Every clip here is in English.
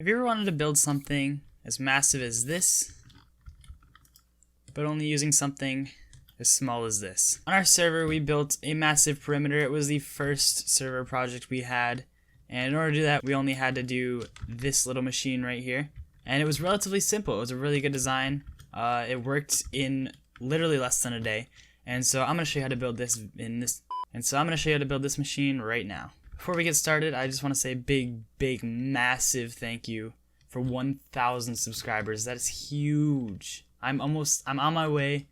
Have you ever wanted to build something as massive as this, but only using something as small as this? On our server, we built a massive perimeter. It was the first server project we had, and in order to do that, we only had to do this little machine right here. And it was relatively simple. It was a really good design. It worked in literally less than a day. And so I'm going to show you how to build this machine right now. Before we get started, I just want to say big, massive thank you for 1,000 subscribers. That is huge. I'm on my way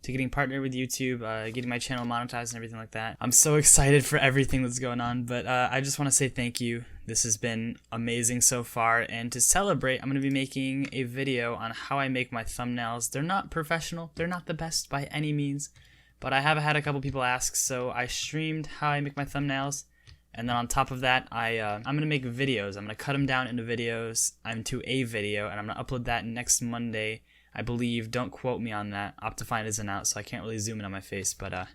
to getting partnered with YouTube, getting my channel monetized and everything like that. I'm so excited for everything that's going on, but I just want to say thank you. This has been amazing so far, and to celebrate, I'm going to be making a video on how I make my thumbnails. They're not professional, they're not the best by any means, but I have had a couple people ask, so I streamed how I make my thumbnails. And then on top of that, I'm going to make videos. I'm going to cut them down into videos, into a video, and I'm going to upload that next Monday, I believe. Don't quote me on that. Optifine isn't out, so I can't really zoom in on my face, but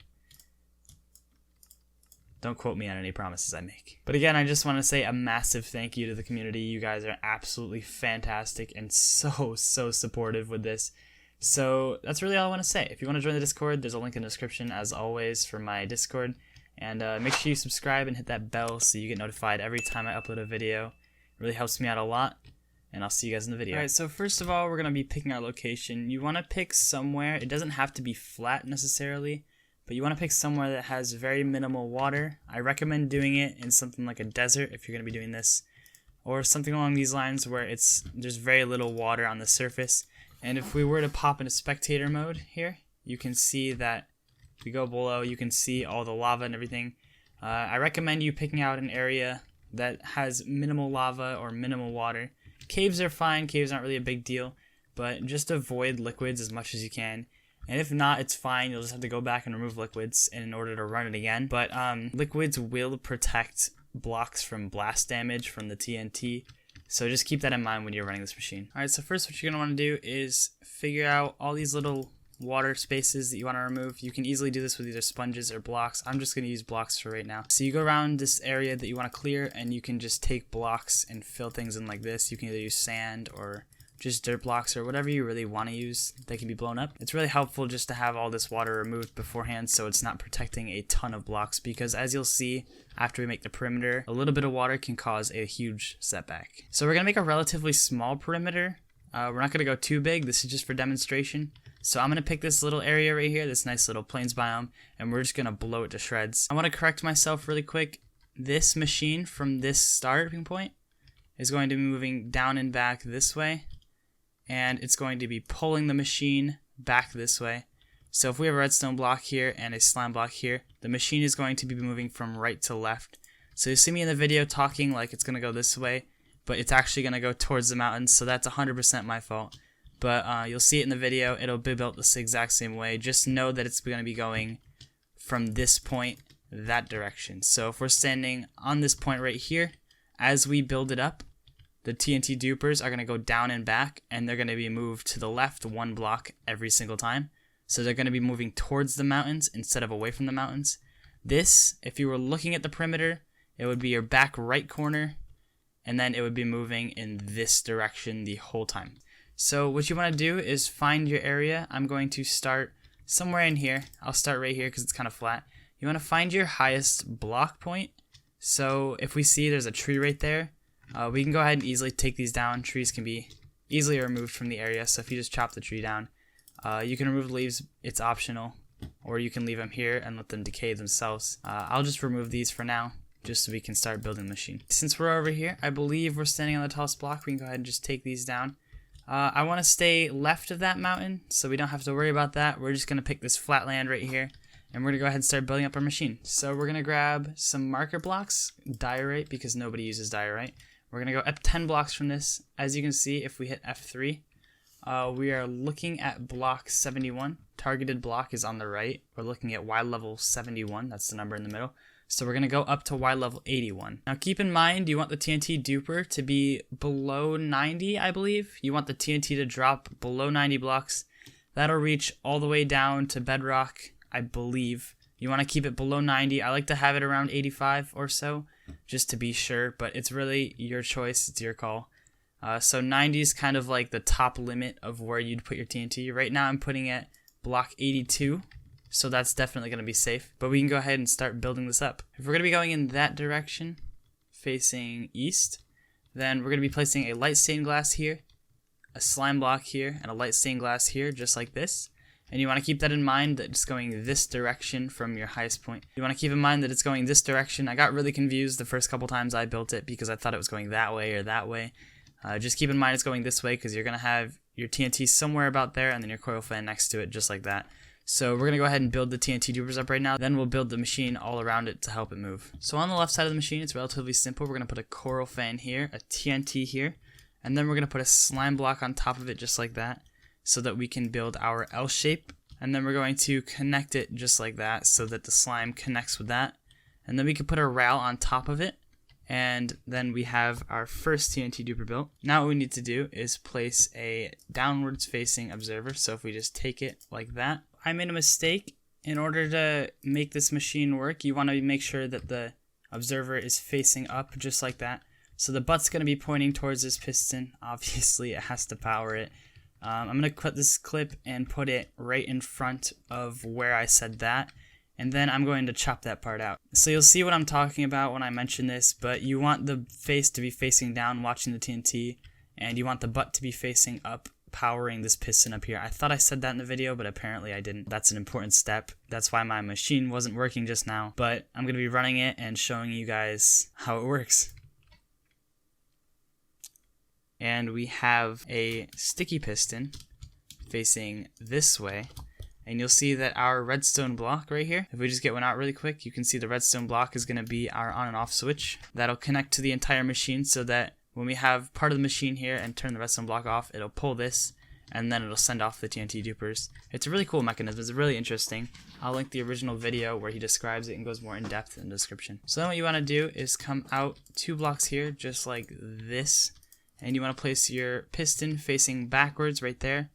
don't quote me on any promises I make. But again, I just want to say a massive thank you to the community. You guys are absolutely fantastic and so supportive with this. So that's really all I want to say. If you want to join the Discord, there's a link in the description, as always, for my Discord. And make sure you subscribe and hit that bell so you get notified every time I upload a video. It really helps me out a lot. And I'll see you guys in the video. Alright, so first of all, we're going to be picking our location. You want to pick somewhere, it doesn't have to be flat necessarily, but you want to pick somewhere that has very minimal water. I recommend doing it in something like a desert if you're going to be doing this, or something along these lines where there's very little water on the surface. And if we were to pop into spectator mode here, you can see that if we go below, you can see all the lava and everything. I recommend you picking out an area that has minimal lava or minimal water. Caves are fine, caves aren't really a big deal, but just avoid liquids as much as you can. And if not, it's fine, you'll just have to go back and remove liquids in order to run it again. But liquids will protect blocks from blast damage from the TNT, so just keep that in mind when you're running this machine. Alright, so first what you're going to want to do is figure out all these little water spaces that you want to remove. You can easily do this with either sponges or blocks. I'm just going to use blocks for right now. So you go around this area that you want to clear, and you can just take blocks and fill things in like this. You can either use sand or just dirt blocks or whatever you really want to use. They can be blown up. It's really helpful just to have all this water removed beforehand so it's not protecting a ton of blocks, because as you'll see after we make the perimeter, a little bit of water can cause a huge setback. So we're going to make a relatively small perimeter. We're not going to go too big. This is just for demonstration. So I'm going to pick this little area right here, this nice little plains biome, and we're just going to blow it to shreds. I want to correct myself really quick. This machine from this starting point is going to be moving down and back this way, and it's going to be pulling the machine back this way. So if we have a redstone block here and a slime block here, the machine is going to be moving from right to left. So you see me in the video talking like it's going to go this way, but it's actually going to go towards the mountains, so that's 100% my fault. But you'll see it in the video. It'll be built the exact same way. Just know that it's going to be going from this point that direction. So if we're standing on this point right here, as we build it up, the TNT dupers are going to go down and back, and they're going to be moved to the left one block every single time. So they're going to be moving towards the mountains instead of away from the mountains. This, if you were looking at the perimeter, it would be your back right corner, and then it would be moving in this direction the whole time. So what you want to do is find your area. I'm going to start somewhere in here. I'll start right here because it's kind of flat. You want to find your highest block point. So if we see there's a tree right there, we can go ahead and easily take these down. Trees can be easily removed from the area. So if you just chop the tree down, you can remove the leaves. It's optional. Or you can leave them here and let them decay themselves. I'll just remove these for now, just so we can start building the machine. Since we're over here, I believe we're standing on the tallest block. We can go ahead and just take these down. I want to stay left of that mountain, so we don't have to worry about that. We're just going to pick this flat land right here, and we're going to go ahead and start building up our machine. So we're going to grab some marker blocks, diorite, because nobody uses diorite. We're going to go up 10 blocks from this. As you can see, if we hit F3, we are looking at block 71. Targeted block is on the right. We're looking at Y level 71. That's the number in the middle. So we're going to go up to Y level 81. Now keep in mind, you want the TNT duper to be below 90, I believe. You want the TNT to drop below 90 blocks. That'll reach all the way down to bedrock, I believe. You want to keep it below 90. I like to have it around 85 or so, just to be sure, but it's really your choice. It's your call. So 90 is kind of like the top limit of where you'd put your TNT. Right now I'm putting it block 82, so that's definitely going to be safe. But we can go ahead and start building this up. If we're going to be going in that direction, facing east, then we're going to be placing a light stained glass here, a slime block here, and a light stained glass here, just like this. And you want to keep that in mind that it's going this direction from your highest point. You want to keep in mind that it's going this direction. I got really confused the first couple times I built it because I thought it was going that way or that way. Just keep in mind it's going this way because you're going to have your TNT somewhere about there and then your coil fan next to it, just like that. So we're going to go ahead and build the TNT dupers up right now. Then we'll build the machine all around it to help it move. So on the left side of the machine, it's relatively simple. We're going to put a coil fan here, a TNT here, and then we're going to put a slime block on top of it just like that, so that we can build our L shape. And then we're going to connect it just like that so that the slime connects with that. And then we can put a rail on top of it. And then we have our first TNT duper built. Now what we need to do is place a downwards facing observer. So if we just take it like that. I made a mistake. In order to make this machine work, you want to make sure that the observer is facing up just like that. So the butt's going to be pointing towards this piston. Obviously it has to power it. I'm going to cut this clip and put it right in front of where I said that, and then I'm going to chop that part out. So you'll see what I'm talking about when I mention this, but you want the face to be facing down watching the TNT, and you want the butt to be facing up powering this piston up here. I thought I said that in the video, but apparently I didn't. That's an important step. That's why my machine wasn't working just now, but I'm going to be running it and showing you guys how it works. And we have a sticky piston facing this way, and you'll see that our redstone block right here, if we just get one out really quick, you can see the redstone block is going to be our on and off switch. That'll connect to the entire machine so that when we have part of the machine here and turn the redstone block off, it'll pull this and then it'll send off the TNT dupers. It's a really cool mechanism. It's really interesting. I'll link the original video where he describes it and goes more in depth in the description. So then what you want to do is come out 2 blocks here just like this. And you want to place your piston facing backwards right there.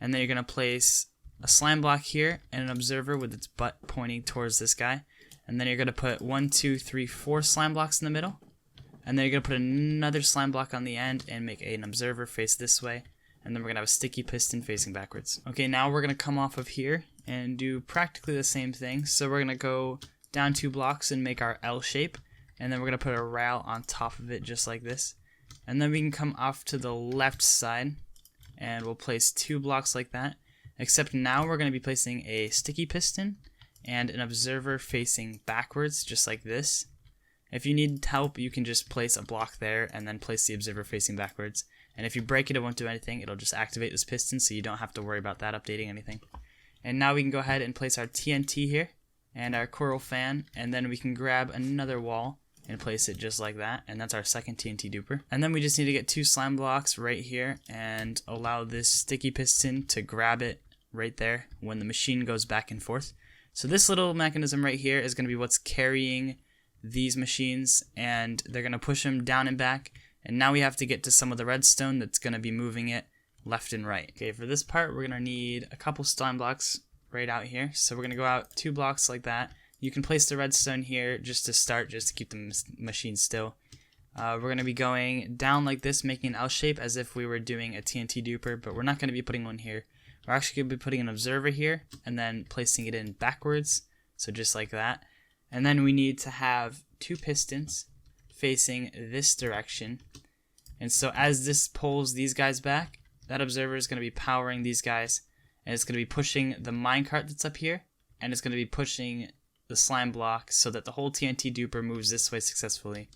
And then you're going to place a slime block here and an observer with its butt pointing towards this guy. And then you're going to put 1, 2, 3, 4 slime blocks in the middle. And then you're going to put another slime block on the end and make an observer face this way. And then we're going to have a sticky piston facing backwards. Okay, now we're going to come off of here and do practically the same thing. So we're going to go down 2 blocks and make our L shape. And then we're going to put a rail on top of it just like this. And then we can come off to the left side and we'll place 2 blocks like that, except now we're going to be placing a sticky piston and an observer facing backwards just like this. If you need help, you can just place a block there and then place the observer facing backwards. And if you break it, it won't do anything. It'll just activate this piston, so you don't have to worry about that updating anything. And now we can go ahead and place our TNT here and our coral fan, and then we can grab another wall and place it just like that, and that's our second TNT duper. And then we just need to get 2 slime blocks right here and allow this sticky piston to grab it right there when the machine goes back and forth. So this little mechanism right here is going to be what's carrying these machines, and they're going to push them down and back. And now we have to get to some of the redstone that's going to be moving it left and right. Okay, for this part we're going to need a couple slime blocks right out here. So we're going to go out 2 blocks like that. You can place the redstone here just to start, just to keep the machine still. We're going to be going down like this, making an L shape as if we were doing a TNT duper, but we're not going to be putting one here. We're actually going to be putting an observer here and then placing it in backwards, so just like that. And then we need to have 2 pistons facing this direction. And so as this pulls these guys back, that observer is going to be powering these guys, and it's going to be pushing the minecart that's up here, and it's going to be pushing the slime block so that the whole TNT duper moves this way successfully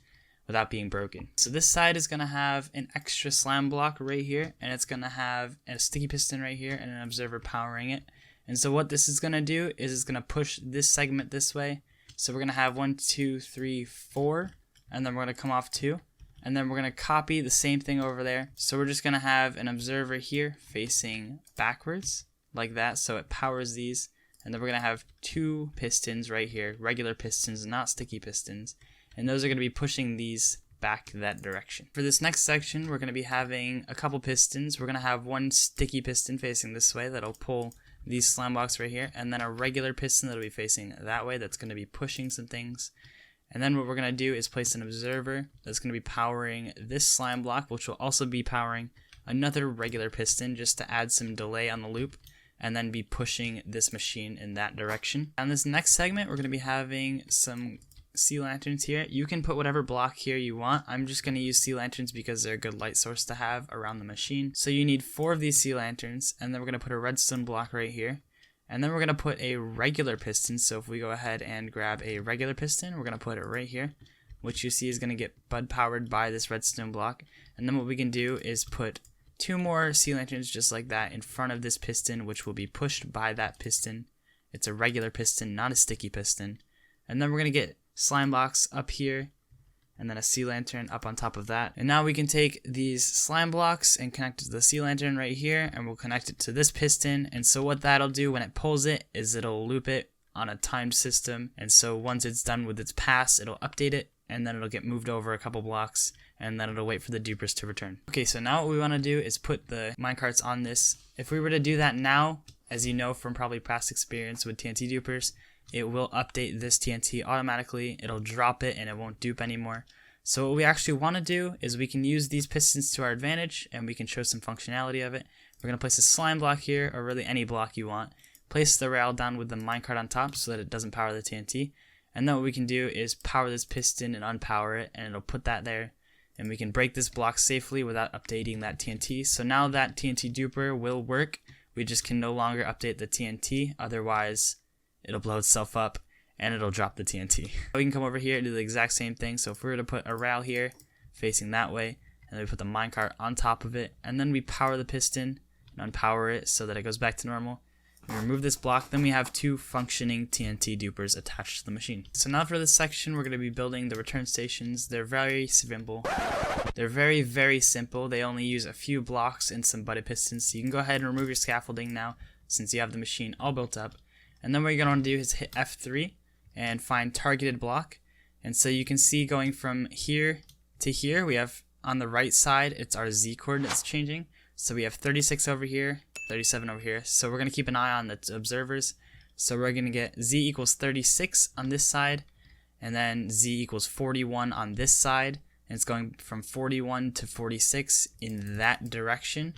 without being broken. So this side is going to have an extra slime block right here, and it's going to have a sticky piston right here and an observer powering it. And so what this is going to do is it's going to push this segment this way. So we're going to have 1, 2, 3, 4, and then we're going to come off 2. And then we're going to copy the same thing over there. So we're just going to have an observer here facing backwards like that, so it powers these. And then we're going to have 2 pistons right here, regular pistons, not sticky pistons. And those are going to be pushing these back that direction. For this next section, we're going to be having a couple pistons. We're going to have 1 sticky piston facing this way that'll pull these slime blocks right here, and then a regular piston that'll be facing that way that's going to be pushing some things. And then what we're going to do is place an observer that's going to be powering this slime block, which will also be powering another regular piston just to add some delay on the loop, and then be pushing this machine in that direction. On this next segment, we're going to be having some sea lanterns here. You can put whatever block here you want. I'm just going to use sea lanterns because they're a good light source to have around the machine. So you need 4 of these sea lanterns, and then we're going to put a redstone block right here. And then we're going to put a regular piston. So if we go ahead and grab a regular piston, we're going to put it right here, which you see is going to get bud powered by this redstone block. And then what we can do is put 2 more sea lanterns just like that in front of this piston, which will be pushed by that piston. It's a regular piston, not a sticky piston. And then we're going to get slime blocks up here, and then a sea lantern up on top of that. And now we can take these slime blocks and connect it to the sea lantern right here, and we'll connect it to this piston. And so what that'll do when it pulls it is it'll loop it on a timed system. And so once it's done with its pass, it'll update it, and then it'll get moved over a couple blocks, and then it'll wait for the dupers to return. Okay, so now what we want to do is put the minecarts on this. If we were to do that now, as you know from probably past experience with TNT dupers, it will update this TNT automatically. It'll drop it and it won't dupe anymore. So what we actually want to do is we can use these pistons to our advantage, and we can show some functionality of it. We're going to place a slime block here, or really any block you want. Place the rail down with the minecart on top so that it doesn't power the TNT. And then what we can do is power this piston and unpower it, and it'll put that there. And we can break this block safely without updating that TNT. So now that TNT duper will work. We just can no longer update the TNT, otherwise it'll blow itself up and it'll drop the TNT. We can come over here and do the exact same thing. So if we were to put a rail here facing that way, and then we put the minecart on top of it, and then we power the piston and unpower it so that it goes back to normal. We remove this block, then we have 2 functioning TNT dupers attached to the machine. So now for this section, we're going to be building the return stations. They're very simple. They're very, very simple. They only use a few blocks and some butted pistons. So you can go ahead and remove your scaffolding now, since you have the machine all built up. And then what you're going to want to do is hit F3 and find targeted block. And so you can see going from here to here, we have on the right side, it's our Z coordinates changing. So we have 36 over here, 37 over here. So we're going to keep an eye on the observers. So we're going to get Z equals 36 on this side, and then Z equals 41 on this side. And it's going from 41 to 46 in that direction.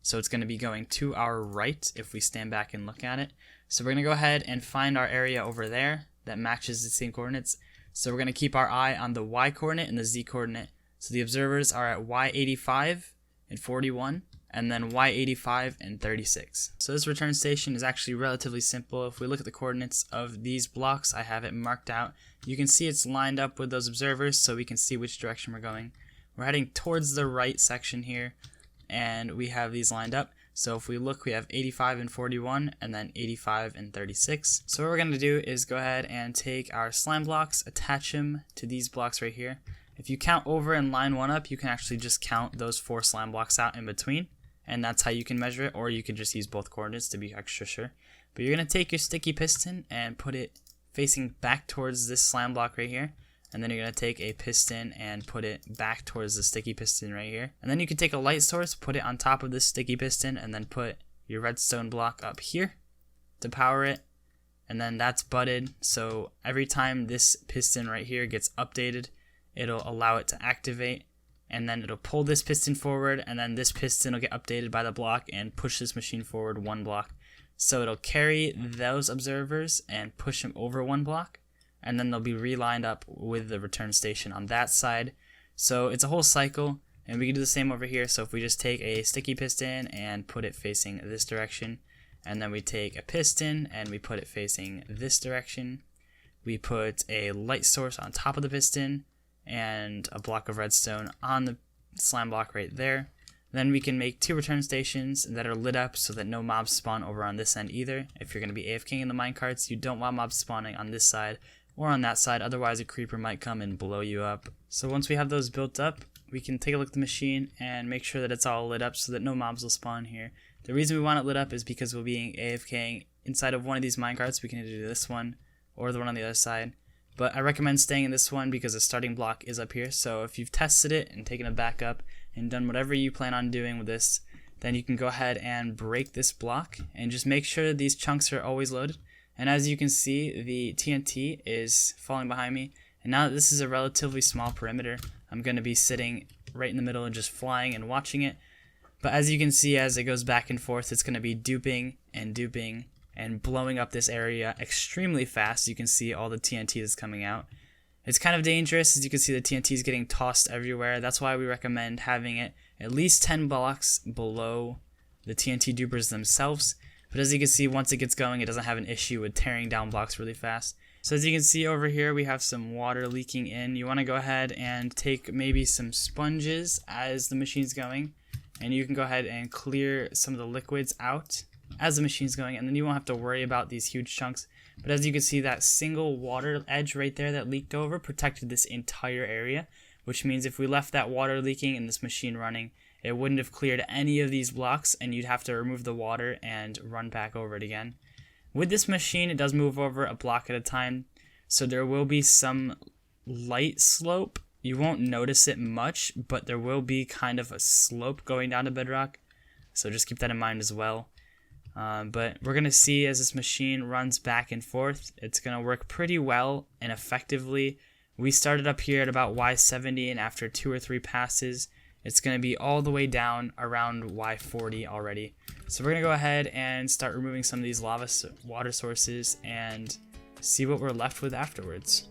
So it's going to be going to our right if we stand back and look at it. So we're going to go ahead and find our area over there that matches the same coordinates. So we're going to keep our eye on the Y coordinate and the Z coordinate. So the observers are at Y85 and 41, and then Y85 and 36. So this return station is actually relatively simple. If we look at the coordinates of these blocks, I have it marked out. You can see it's lined up with those observers, so we can see which direction we're going. We're heading towards the right section here, and we have these lined up. So if we look, we have 85 and 41, and then 85 and 36. So what we're going to do is go ahead and take our slime blocks, attach them to these blocks right here. If you count over and line one up, you can actually just count those 4 slime blocks out in between, and that's how you can measure it, or you can just use both coordinates to be extra sure. But you're going to take your sticky piston and put it facing back towards this slime block right here. And then you're going to take a piston and put it back towards the sticky piston right here. And then you can take a light source, put it on top of this sticky piston, and then put your redstone block up here to power it. And then that's butted, so every time this piston right here gets updated, it'll allow it to activate. And then it'll pull this piston forward, and then this piston will get updated by the block and push this machine forward 1 block. So it'll carry those observers and push them over 1 block. And then they'll be relined up with the return station on that side. So it's a whole cycle, and we can do the same over here. So if we just take a sticky piston and put it facing this direction, and then we take a piston and we put it facing this direction, we put a light source on top of the piston and a block of redstone on the slime block right there. Then we can make 2 return stations that are lit up so that no mobs spawn over on this end either. If you're going to be AFKing in the minecarts, you don't want mobs spawning on this side or on that side, otherwise a creeper might come and blow you up. So once we have those built up, we can take a look at the machine and make sure that it's all lit up so that no mobs will spawn here. The reason we want it lit up is because we'll be AFKing inside of one of these minecarts. We can either do this one or the one on the other side. But I recommend staying in this one because the starting block is up here. So if you've tested it and taken it back up and done whatever you plan on doing with this, then you can go ahead and break this block and just make sure these chunks are always loaded. And as you can see, the TNT is falling behind me, And now that this is a relatively small perimeter, I'm going to be sitting right in the middle and just flying and watching it. But as you can see, as it goes back and forth, it's going to be duping and blowing up this area extremely fast. You can see all the TNT that's coming out. It's kind of dangerous, as you can see the TNT is getting tossed everywhere. That's why we recommend having it at least 10 blocks below the TNT dupers themselves. But as you can see, once it gets going, it doesn't have an issue with tearing down blocks really fast. So as you can see over here, we have some water leaking in. You want to go ahead and take maybe some sponges as the machine's going. And you can go ahead and clear some of the liquids out as the machine's going. And then you won't have to worry about these huge chunks. But as you can see, that single water edge right there that leaked over protected this entire area, which means if we left that water leaking and this machine running, it wouldn't have cleared any of these blocks, and you'd have to remove the water and run back over it again. With this machine, it does move over a block at a time, so there will be some light slope. You won't notice it much, but there will be kind of a slope going down to bedrock, so just keep that in mind as well. But we're going to see as this machine runs back and forth, it's going to work pretty well and effectively. We started up here at about Y70, and after 2 or 3 passes, it's going to be all the way down around Y40 already. So we're going to go ahead and start removing some of these lava water sources and see what we're left with afterwards.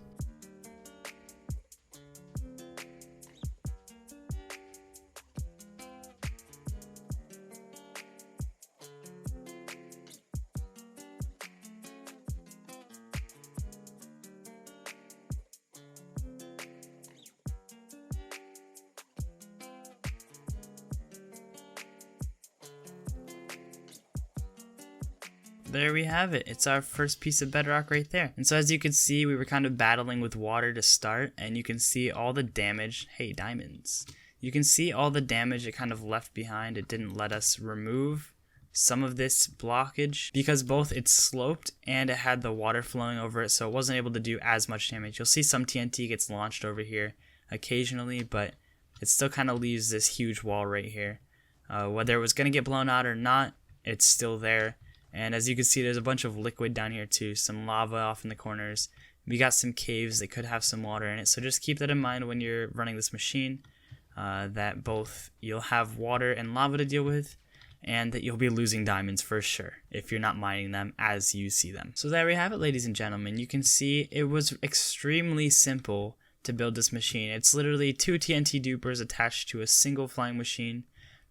There we have it. It's our first piece of bedrock right there. And so as you can see, we were kind of battling with water to start, and you can see all the damage. Hey, diamonds. You can see all the damage it kind of left behind. It didn't let us remove some of this blockage because both it's sloped and it had the water flowing over it, so it wasn't able to do as much damage. You'll see some TNT gets launched over here occasionally, but it still kind of leaves this huge wall right here. Whether it was going to get blown out or not, it's still there. And as you can see, there's a bunch of liquid down here too, some lava off in the corners. We got some caves that could have some water in it, so just keep that in mind when you're running this machine, that both you'll have water and lava to deal with, and that you'll be losing diamonds for sure if you're not mining them as you see them. So there we have it, ladies and gentlemen. You can see it was extremely simple to build this machine. It's literally 2 TNT dupers attached to a single flying machine.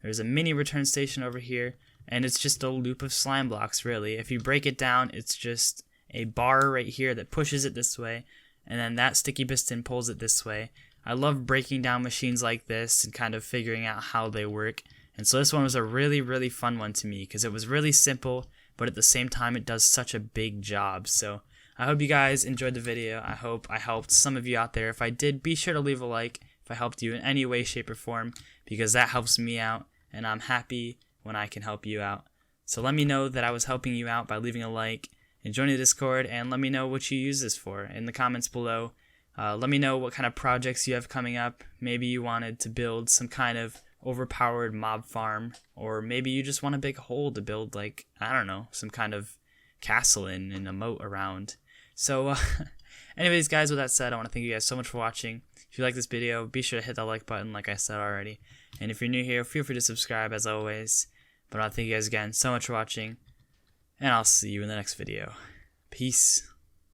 There's a mini return station over here, and it's just a loop of slime blocks, really. If you break it down, it's just a bar right here that pushes it this way, and then that sticky piston pulls it this way. I love breaking down machines like this and kind of figuring out how they work. And so this one was a really, really fun one to me because it was really simple, but at the same time it does such a big job. So I hope you guys enjoyed the video. I hope I helped some of you out there. If I did, be sure to leave a like if I helped you in any way, shape, or form, because that helps me out, and I'm happy when I can help you out. So let me know that I was helping you out by leaving a like and joining the Discord, and let me know what you use this for in the comments below. Let me know what kind of projects you have coming up. Maybe you wanted to build some kind of overpowered mob farm, or maybe you just want a big hole to build, like, I don't know, some kind of castle in and a moat around. So anyways, guys, with that said, I want to thank you guys so much for watching. If you like this video, be sure to hit that like button like I said already. And if you're new here, feel free to subscribe as always. But I want to thank you guys again so much for watching, and I'll see you in the next video. Peace.